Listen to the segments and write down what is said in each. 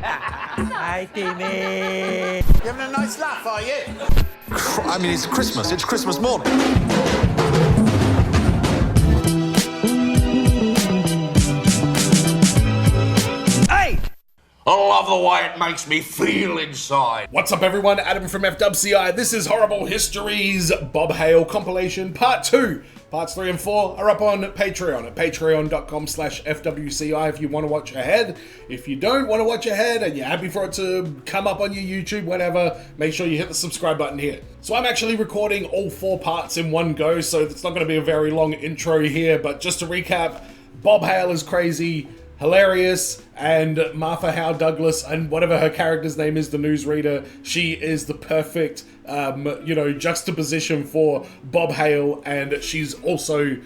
Hi, Timmy. You having a nice laugh, are you? I mean, it's Christmas. It's Christmas morning. Hey! I love the way it makes me feel inside. What's up, everyone? Adam from FWCI. This is Horrible Histories Bob Hale Compilation Part 2. Parts 3 and 4 are up on Patreon at patreon.com/FWCI if you want to watch ahead. If you don't want to watch ahead and you're happy for it to come up on your YouTube, whatever, make sure you hit the subscribe button here. So I'm actually recording all 4 parts in one go, so it's not going to be a very long intro here, but just to recap, Bob Hale is crazy, hilarious, and Martha Howe Douglas, and whatever her character's name is, the newsreader, she is the perfect, juxtaposition for Bob Hale, and she's also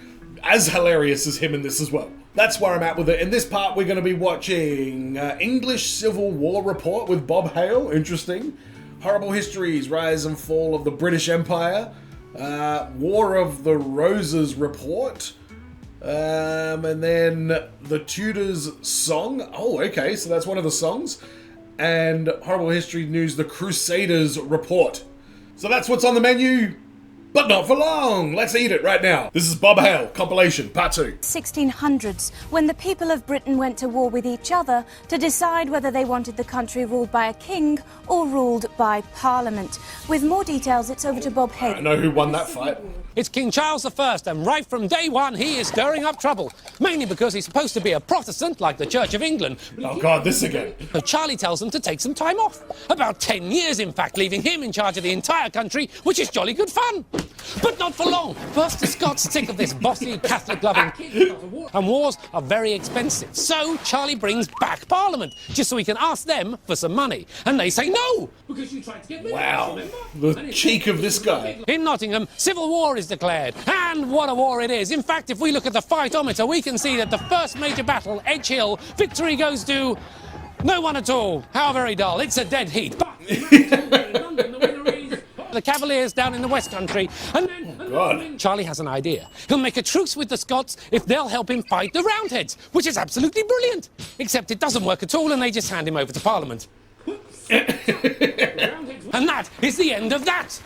as hilarious as him in this as well. That's where I'm at with it. In this part, we're going to be watching English Civil War Report with Bob Hale, interesting. Horrible Histories, Rise and Fall of the British Empire. War of the Roses Report. And then the Tudor's Song. Oh, okay, so that's one of the songs. And Horrible History News, the Crusades Report. So that's what's on the menu, but not for long. Let's eat it right now. This is Bob Hale, Compilation, Part 2. 1600s, when the people of Britain went to war with each other to decide whether they wanted the country ruled by a king or ruled by Parliament. With more details, it's over to Bob Hale. I know who won that fight. It's King Charles I, and right from day one, he is stirring up trouble. Mainly because he's supposed to be a Protestant, like the Church of England. Oh God, this again. So Charlie tells them to take some time off. About 10 years, in fact, leaving him in charge of the entire country, which is jolly good fun. But not for long. First, the Scots sick of this bossy, Catholic-loving king, and wars are very expensive. So Charlie brings back Parliament, just so he can ask them for some money. And they say no, because you tried to get rid of us, remember? The cheek of this guy. In Nottingham, civil war is declared. And what a war it is. In fact, if we look at the fightometer, we can see that the first major battle, Edge Hill, victory goes to no one at all. How very dull. It's a dead heat. But the Cavaliers down in the West Country. And then Charlie has an idea. He'll make a truce with the Scots if they'll help him fight the Roundheads, which is absolutely brilliant. Except it doesn't work at all, and they just hand him over to Parliament. And that is the end of that.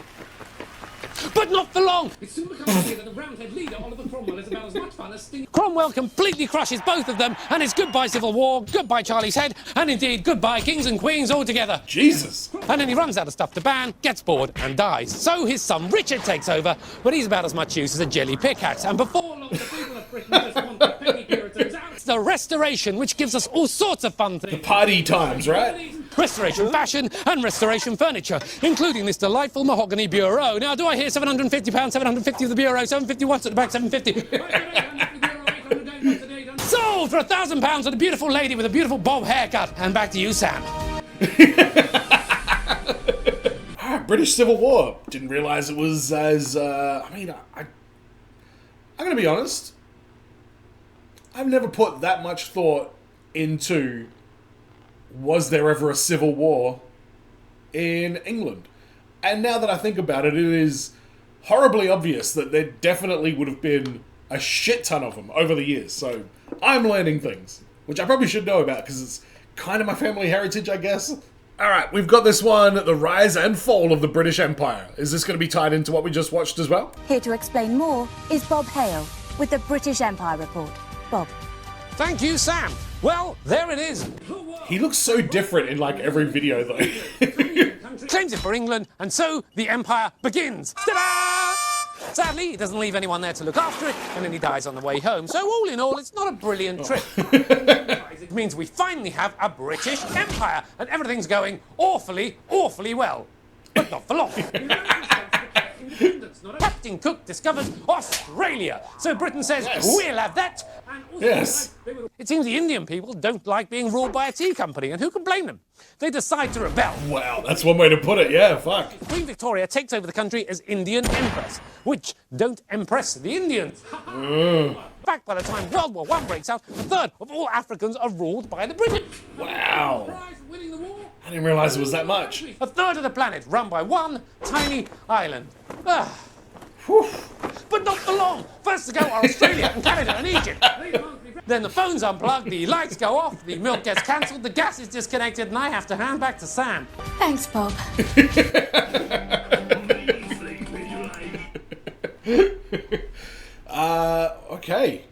But not for long. It soon becomes clear that the Roundhead leader, Oliver Cromwell, is about as much fun as Sting. Cromwell completely crushes both of them, and it's goodbye Civil War, goodbye Charlie's head, and indeed goodbye kings and queens altogether. Jesus. And then he runs out of stuff to ban, gets bored, and dies. So his son Richard takes over, but he's about as much use as a jelly pickaxe. And before long, the people of Britain just want the penny Puritans out. It's the Restoration, which gives us all sorts of fun things. Party times, right? Restoration fashion and restoration furniture, including this delightful mahogany bureau. Now, do I hear £750, 750 of the bureau, 750 once at the back, 750. Sold for £1,000 and a beautiful lady with a beautiful bob haircut. And back to you, Sam. British Civil War. Didn't realise it was as, I'm going to be honest. I've never put that much thought into, was there ever a civil war in England? And now that I think about it, it is horribly obvious that there definitely would have been a shit ton of them over the years. So I'm learning things, which I probably should know about because it's kind of my family heritage, I guess. All right, we've got this one, the rise and fall of the British Empire. Is this going to be tied into what we just watched as well? Here to explain more is Bob Hale with the British Empire Report. Bob. Thank you, Sam. Well, there it is. He looks so different in like every video though. Claims it for England, and so the empire begins. Ta-da! Sadly, he doesn't leave anyone there to look after it, and then he dies on the way home. So all in all, it's not a brilliant trip. It means we finally have a British Empire, and everything's going awfully, awfully well. But not for long. Captain Cook discovers Australia. So Britain says, yes, we'll have that. And yes. It seems the Indian people don't like being ruled by a tea company, and who can blame them? They decide to rebel. Wow, that's one way to put it, yeah, fuck. Queen Victoria takes over the country as Indian Empress, which don't impress the Indians. In fact, by the time World War I breaks out, a third of all Africans are ruled by the British. Wow. I didn't realise it was that much. A third of the planet run by one tiny island. But not for long. First to go are Australia and Canada and Egypt. Then the phone's unplugged, the lights go off, the milk gets cancelled, the gas is disconnected, and I have to hand back to Sam. Thanks, Bob. Okay.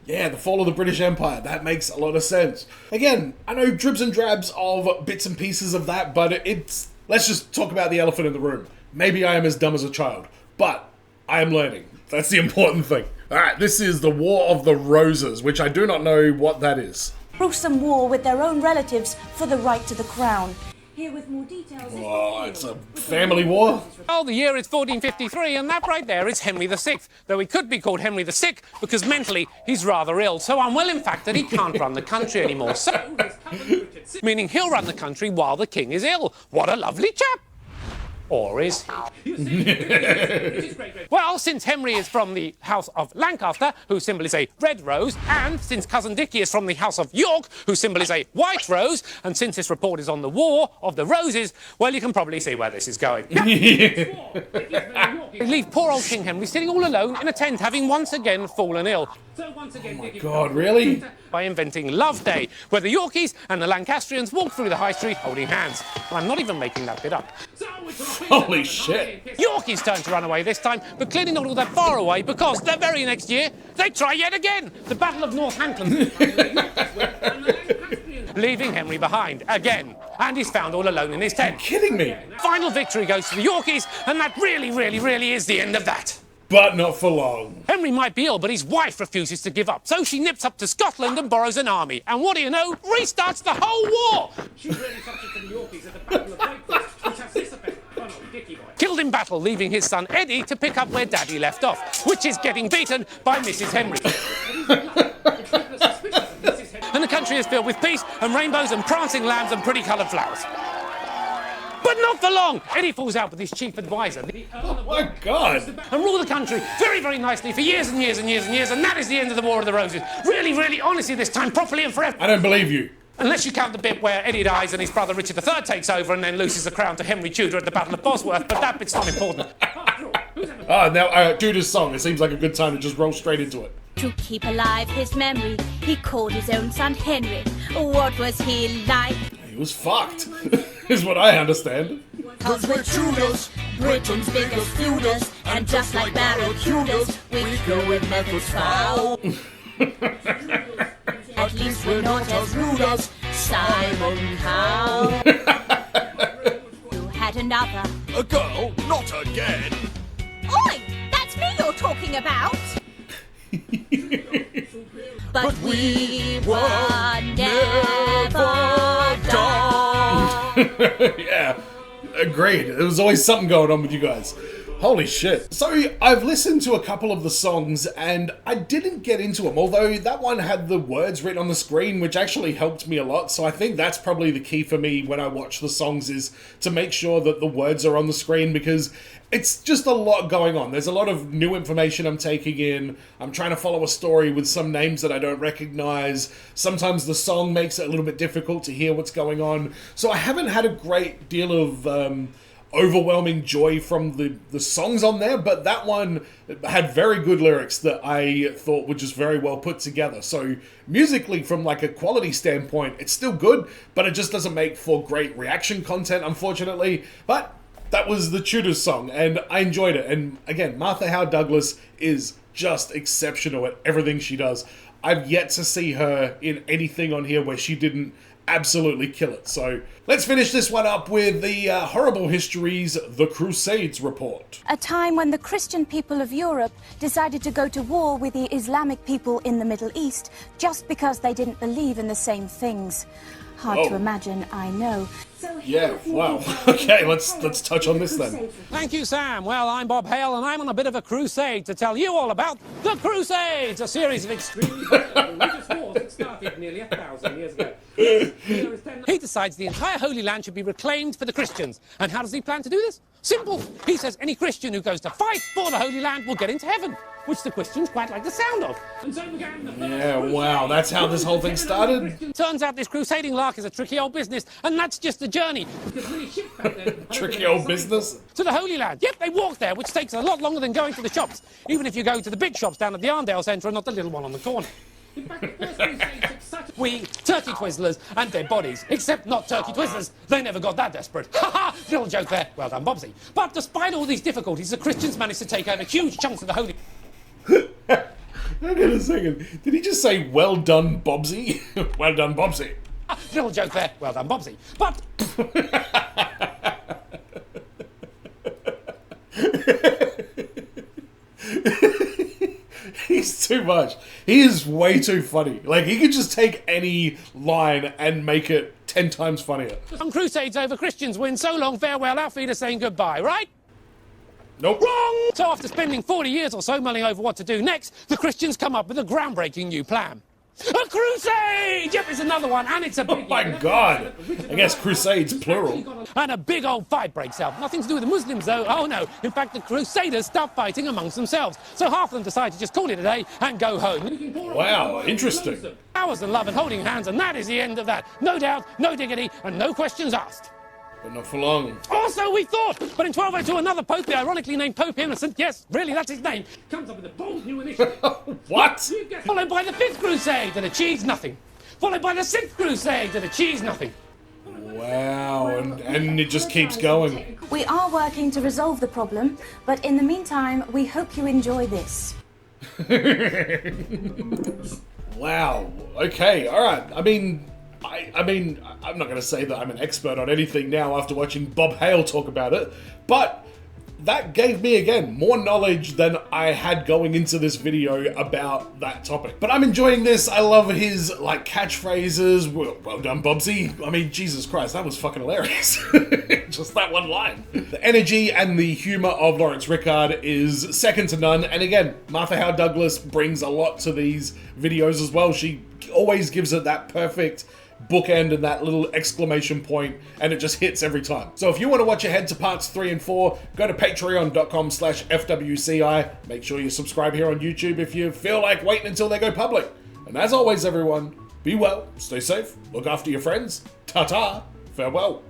Yeah, the fall of the British Empire. That makes a lot of sense. Again, I know dribs and drabs of bits and pieces of that, but it's... Let's just talk about the elephant in the room. Maybe I am as dumb as a child, but I am learning. That's the important thing. Alright, this is the War of the Roses, which I do not know what that is. Gruesome war with their own relatives for the right to the crown. Here with more details. Oh, it's a family war? Oh, the year is 1453, and that right there is Henry VI, though he could be called Henry the Sick, because mentally he's rather ill, so unwell in fact that he can't run the country anymore. So, meaning he'll run the country while the king is ill. What a lovely chap! Or is he? Well, since Henry is from the House of Lancaster, whose symbol is a red rose, and since Cousin Dickie is from the House of York, whose symbol is a white rose, and since this report is on the War of the Roses, well, you can probably see where this is going. They leave poor old King Henry sitting all alone in a tent, having once again fallen ill. So once again, Oh God, really? By inventing Love Day, where the Yorkies and the Lancastrians walk through the high street holding hands. I'm not even making that bit up. Holy shit. Yorkies turn to run away this time, but clearly not all that far away, because the very next year, they try yet again. The Battle of Northampton. Leaving Henry behind, again. And he's found all alone in his tent. Kidding me? Final victory goes to the Yorkies, and that really is the end of that. But not for long. Henry might be ill, but his wife refuses to give up. So she nips up to Scotland and borrows an army. And what do you know? Restarts the whole war! She's really subject to the Yorkies at the Battle of Breakfast, which has this effect. Oh no, Dickie boy. Killed in battle, leaving his son Eddie to pick up where Daddy left off, which is getting beaten by Mrs. Henry. And the country is filled with peace and rainbows and prancing lambs and pretty coloured flowers. But not for long! Eddie falls out with his chief advisor, the Earl of My God! and rule the country very nicely for years and years and years and years, and that is the end of the War of the Roses. Really, honestly, this time, properly and forever. I don't believe you. Unless you count the bit where Eddie dies and his brother Richard III takes over and then loses the crown to Henry Tudor at the Battle of Bosworth, but that bit's not important. Ah, now, Tudor's Song. It seems like a good time to just roll straight into it. To keep alive his memory, he called his own son Henry. What was he like? He was fucked, is what I understand. 'Cause we're Tudors, Britain's biggest feuders, and just like barracudas, we kill with methods foul. At least we're not as rude as Simon Cowell. You had another. A girl? Not again. Oi! That's me you're talking about! But we were never done. Yeah, agreed. There was always something going on with you guys. Holy shit. So, I've listened to a couple of the songs, and I didn't get into them, although that one had the words written on the screen, which actually helped me a lot, so I think that's probably the key for me when I watch the songs, is to make sure that the words are on the screen, because it's just a lot going on. There's a lot of new information I'm taking in. I'm trying to follow a story with some names that I don't recognize. Sometimes the song makes it a little bit difficult to hear what's going on. So I haven't had a great deal of overwhelming joy from the songs on there, but that one had very good lyrics that I thought were just very well put together. So musically, from like a quality standpoint, it's still good, but it just doesn't make for great reaction content, unfortunately. But that was the Tudors Song, and I enjoyed it. And again, Martha Howe Douglas is just exceptional at everything she does. I've yet to see her in anything on here where she didn't absolutely kill it. So let's finish this one up with the Horrible History's The Crusades Report. A time when the Christian people of Europe decided to go to war with the Islamic people in the Middle East just because they didn't believe in the same things. Hard to imagine, I know. Yeah, wow. Okay, let's touch on this then. Thank you, Sam. Well, I'm Bob Hale, and I'm on a bit of a crusade to tell you all about the Crusades, a series of extremely religious wars that started nearly 1,000 years ago. He decides the entire Holy Land should be reclaimed for the Christians. And how does he plan to do this? Simple. He says any Christian who goes to fight for the Holy Land will get into heaven, which the Christians quite like the sound of. And so began the Yeah, wow, that's how this whole thing started? Turns out this crusading lark is a tricky old business, and that's just the journey. Because many ships back then Tricky old business? to the Holy Land. Yep, they walk there, which takes a lot longer than going to the shops, even if you go to the big shops down at the Arndale Centre and not the little one on the corner. We turkey twizzlers and dead bodies, except not turkey twizzlers. They never got that desperate. Ha ha! Little joke there. Well done, Bobsy. But despite all these difficulties, the Christians managed to take over huge chunks of the holy... Hang on a second. Did he just say, well done, Bobsy? Well done, Bobsy. Little joke there. Well done, Bobsy. But... He's too much. He is way too funny. Like, he could just take any line and make it 10 times funnier. On Crusades over Christians win, so long, farewell, our feet are saying goodbye, right? Nope. Wrong! So after spending 40 years or so mulling over what to do next, the Christians come up with a groundbreaking new plan. A crusade! Yep, it's another one, and it's a big... Oh my god! I guess crusades, plural. And a big old fight breaks out. Nothing to do with the Muslims, though. Oh, no. In fact, the Crusaders start fighting amongst themselves. So half of them decide to just call it a day and go home. Wow, interesting. Hours of love and holding hands, and that is the end of that. No doubt, no diggity, and no questions asked. But not for long. Also, we thought, but in 1202, another pope, the ironically named Pope Innocent, yes, really, that's his name, comes up with a bold new initiative. What? Followed by the 5th Crusade that achieves nothing. Followed by the 6th Crusade that achieves nothing. Wow, and it just keeps going. We are working to resolve the problem, but in the meantime, we hope you enjoy this. Wow. Okay, alright. I mean, I'm not going to say that I'm an expert on anything now after watching Bob Hale talk about it, but that gave me, again, more knowledge than I had going into this video about that topic. But I'm enjoying this. I love his, like, catchphrases. Well done, Bobsy. I mean, Jesus Christ, that was fucking hilarious. Just that one line. The energy and the humor of Lawrence Rickard is second to none. And again, Martha Howe Douglas brings a lot to these videos as well. She always gives it that perfect bookend and that little exclamation point, and it just hits every time. So if you want to watch ahead to parts 3 and 4, go to patreon.com/FWCI. Make sure you subscribe here on YouTube if you feel like waiting until they go public. And as always, everyone, be well, stay safe, look after your friends, ta-ta, farewell.